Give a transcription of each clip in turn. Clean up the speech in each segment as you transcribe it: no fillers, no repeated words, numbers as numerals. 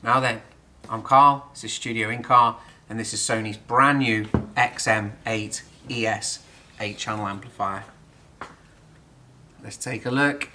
Now then, I'm Carl, this is Studio Incar, and this is Sony's brand new XM8ES 8-channel amplifier. Let's take a look.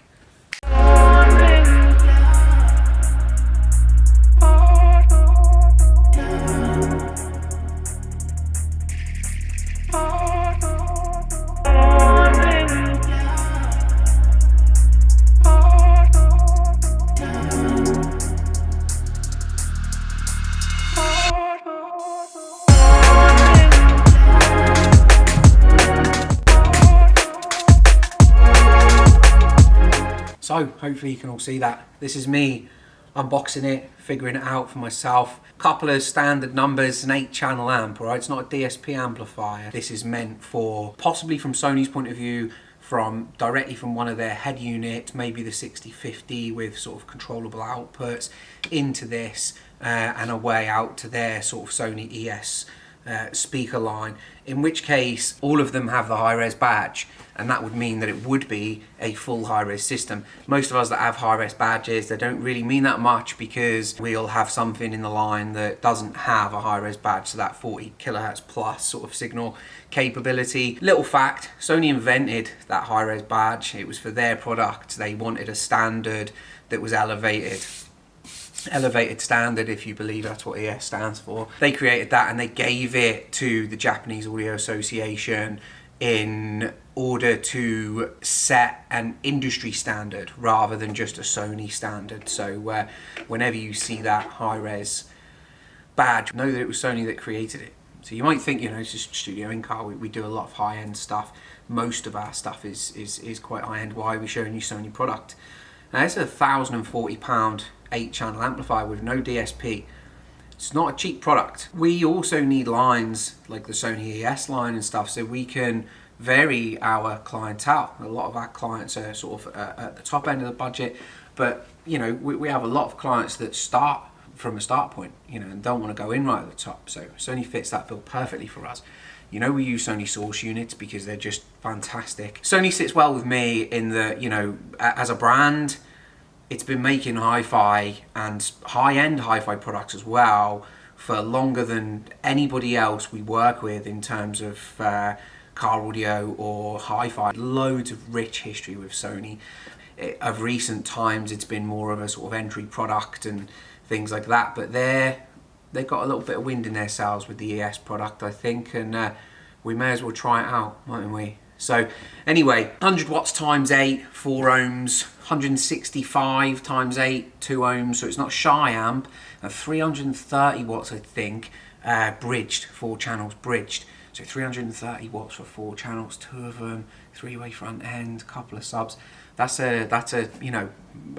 So hopefully you can all see that. This is me unboxing it, figuring it out for myself. Couple of standard numbers, an 8-channel amp, alright? It's not a DSP amplifier. This is meant for, possibly from Sony's point of view, directly from one of their head units, maybe the 6050 with sort of controllable outputs into this and a way out to their sort of Sony ES speaker line, in which case all of them have the high-res badge, and that would mean that it would be a full high-res system. Most of us that have high-res badges, they don't really mean that much because we'll have something in the line that doesn't have a high-res badge, so that 40 kilohertz plus sort of signal capability. Little fact, Sony invented that high-res badge. It was for their product. They wanted a standard that was elevated standard, if you believe that's what ES stands for. They created that and they gave it to the Japanese Audio Association in order to set an industry standard rather than just a Sony standard. So whenever you see that high-res badge, know that it was Sony that created it. So you might think, you know, it's just Studio Incar, we do a lot of high-end stuff. Most of our stuff is quite high-end. Why are we showing you Sony product? Now it's a £1,040 8-channel amplifier with no DSP. It's not a cheap product. We also need lines like the Sony ES line and stuff so we can vary our clientele. A lot of our clients are sort of at the top end of the budget, but you know, we have a lot of clients that start from a start point, you know, and don't want to go in right at the top. So Sony fits that bill perfectly for us. You know, we use Sony source units because they're just fantastic. Sony sits well with me in the, you know, as a brand, it's been making hi-fi and high-end hi-fi products as well for longer than anybody else we work with in terms of car audio or hi-fi. Loads of rich history with Sony. Of recent times, it's been more of a sort of entry product and things like that, but they've got a little bit of wind in their sails with the ES product, I think, and we may as well try it out, mightn't we? So anyway, 100 watts times 8, 4 ohms, 165 times 8, 2 ohms, so it's not shy amp, and 330 watts I think, bridged, 4 channels bridged. So 330 watts for 4 channels, 2 of them, 3-way front end, couple of subs. That's a you know,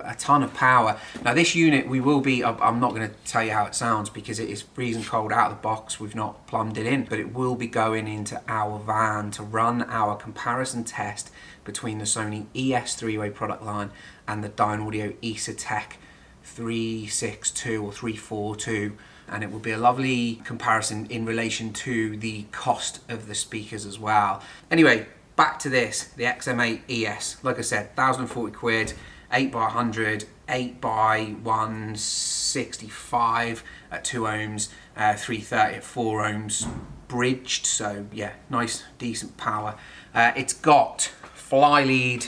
a ton of power. Now this unit, I'm not going to tell you how it sounds because it is freezing cold out of the box. We've not plumbed it in, but it will be going into our van to run our comparison test between the Sony ES 3-way product line and the Dynaudio Tech 362 or 342. And it will be a lovely comparison in relation to the cost of the speakers as well. Anyway, back to this, the XM8ES. Like I said, 1,040 quid, 8 by 100, 8 by 165 at 2 ohms, 330 at 4 ohms, bridged. So yeah, nice, decent power. It's got fly lead,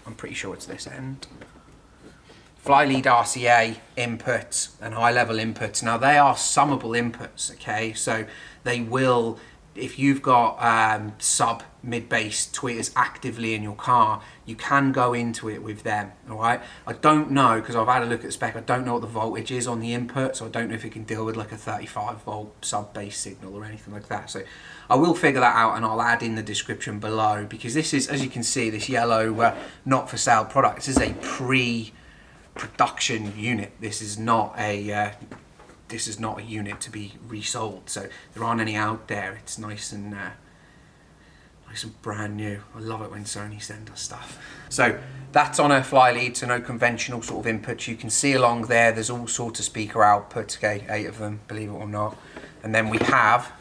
I'm pretty sure it's this end. Fly lead RCA inputs and high level inputs. Now they are summable inputs, okay? So they will, if you've got sub mid-bass tweeters actively in your car, you can go into it with them, all right? I don't know, because I've had a look at the spec, I don't know what the voltage is on the input, so I don't know if it can deal with like a 35 volt sub-bass signal or anything like that. So I will figure that out and I'll add in the description below, because this is, as you can see, this yellow not for sale product. This is a pre-production unit. This is not a unit to be resold, so there aren't any out there. It's nice and brand new. I love it when Sony send us stuff. So that's on a fly lead, so no conventional sort of inputs. You can see along there's all sorts of speaker outputs, okay, 8 of them, believe it or not. And then we have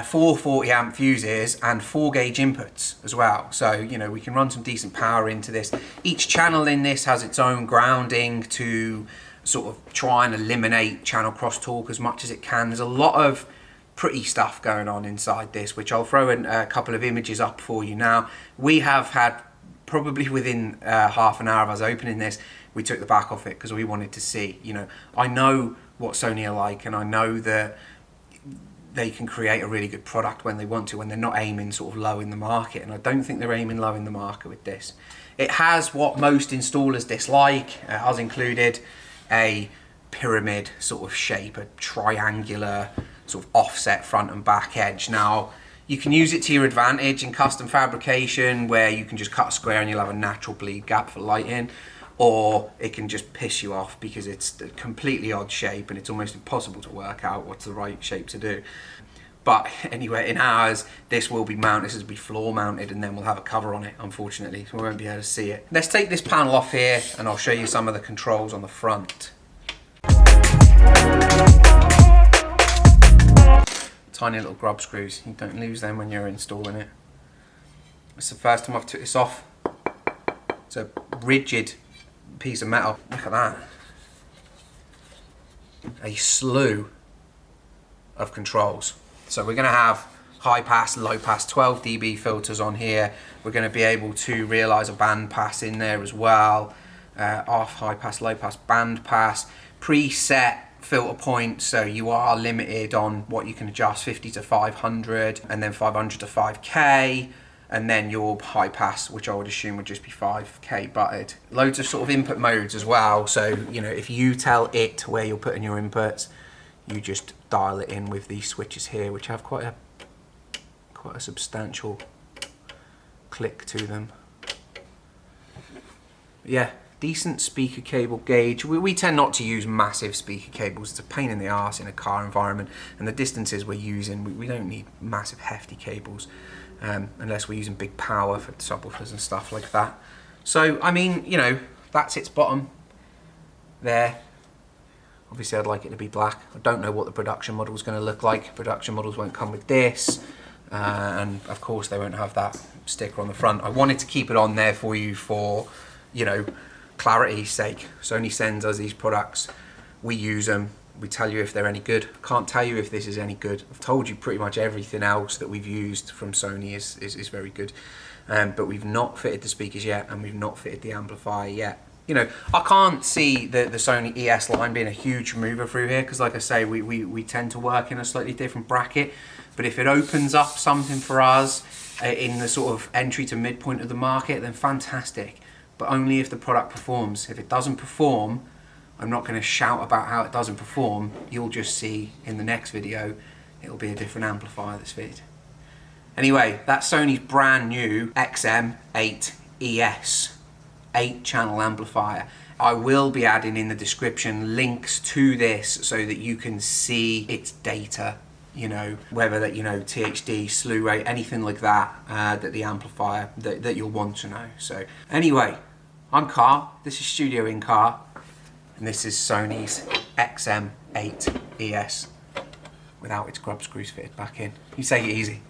4 40 amp fuses and 4 gauge inputs as well. So, you know, we can run some decent power into this. Each channel in this has its own grounding to sort of try and eliminate channel crosstalk as much as it can. There's a lot of pretty stuff going on inside this, which I'll throw in a couple of images up for you now. We have had, probably within half an hour of us opening this, we took the back off it because we wanted to see, you know, I know what Sony are like, and I know that they can create a really good product when they want to, when they're not aiming sort of low in the market, and I don't think they're aiming low in the market with this. It has what most installers dislike, us included, a pyramid sort of shape, a triangular sort of offset front and back edge. Now, you can use it to your advantage in custom fabrication, where you can just cut a square and you'll have a natural bleed gap for lighting, or it can just piss you off because it's a completely odd shape and it's almost impossible to work out what's the right shape to do. But anyway, in ours, this will be mounted, this will be floor mounted, and then we'll have a cover on it, unfortunately, so we won't be able to see it. Let's take this panel off here and I'll show you some of the controls on the front. Tiny little grub screws, you don't lose them when you're installing it. It's the first time I've took this off. It's a rigid piece of metal. Look at that. A slew of controls. So we're going to have high pass, low pass, 12 dB filters on here. We're going to be able to realize a band pass in there as well. Off, high pass, low pass, band pass, preset filter points, so you are limited on what you can adjust, 50 to 500 and then 500 to 5K, and then your high pass, which I would assume would just be 5K butted. Loads of sort of input modes as well, so you know, if you tell it where you're putting your inputs, you just dial it in with these switches here, which have quite a substantial click to them. Yeah, decent speaker cable gauge. We tend not to use massive speaker cables. It's a pain in the arse in a car environment, and the distances we're using, we don't need massive hefty cables unless we're using big power for subwoofers and stuff like that. So I mean, you know, that's its bottom there. Obviously I'd like it to be black. I don't know what the production model is going to look like. Production models won't come with this, and of course they won't have that sticker on the front. I wanted to keep it on there for you for, you know, clarity's sake. Sony sends us these products, we use them, we tell you if they're any good. Can't tell you if this is any good. I've told you pretty much everything else that we've used from Sony is very good, but we've not fitted the speakers yet, and we've not fitted the amplifier yet. You know, I can't see the Sony ES line being a huge mover through here, because like I say, we tend to work in a slightly different bracket, but if it opens up something for us in the sort of entry to midpoint of the market, then fantastic. But only if the product performs. If it doesn't perform, I'm not going to shout about how it doesn't perform. You'll just see in the next video, it'll be a different amplifier that's fitted. Anyway, that's Sony's brand new XM8ES 8-channel amplifier. I will be adding in the description links to this so that you can see its data, you know, whether that, you know, THD, slew rate, anything like that, that the amplifier that you'll want to know. So anyway, I'm Car, this is Studio Incar, and this is Sony's XM8ES without its grub screws fitted back in. You take it easy.